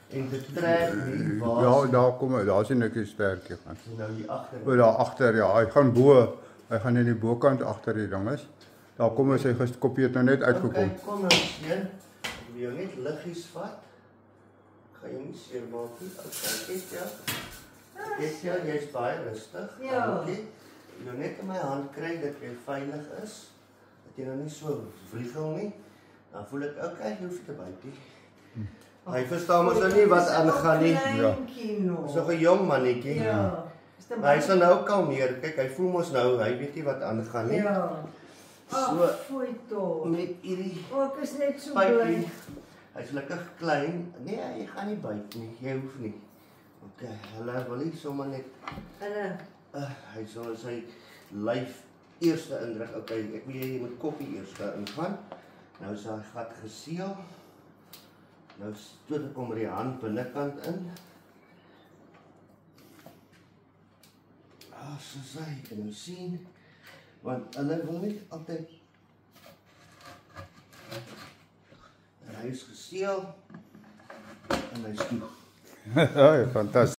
En dit trek nie waar. Ja, daar is 'n nikkie sterkie gaan. Nou hier agter. O, daar agter, ja, hy gaan bo. Hy gaan in die bokant agter die ding is. Daar kom hy sy koppie het nou net uitgekom. Okay, kom nou seun. Ek wil jou net liggies vat. Gaan jy nie seermaak nie. Okay, jy's baie rustig. Ja. Okay. Ek wil net in my hand kry dat jy veilig is. Dat jy nou nie so vliegel nie. Dan voel ek okay, jy hoef te byt nie. Hy verstaan mos nou nie wat aangaan nie. Ja. So 'n jong mannetjie. Ja. Hy sal nou kalmeer. Kyk, hy voel mos nou, hy weet nie wat aangaan nie. Ja. So Foei toch. met hierdie Ek is net so byt bly. nie. Hy's lekker klein. Nee, jy gaan nie byt nie. Jy hoef nie. Okay, hulle wil nie sommer net hy sal sy lyf eerste indruk. Okay, ek wil jy moet koppie eers ingaan. Nou is hy gat geseël. Nou stoot ek hom met die hand binnekant in. Soos hy kan nou sien. Want hulle wil nie altyd. En hy is geseël en hy is toe. Ja, fantasties.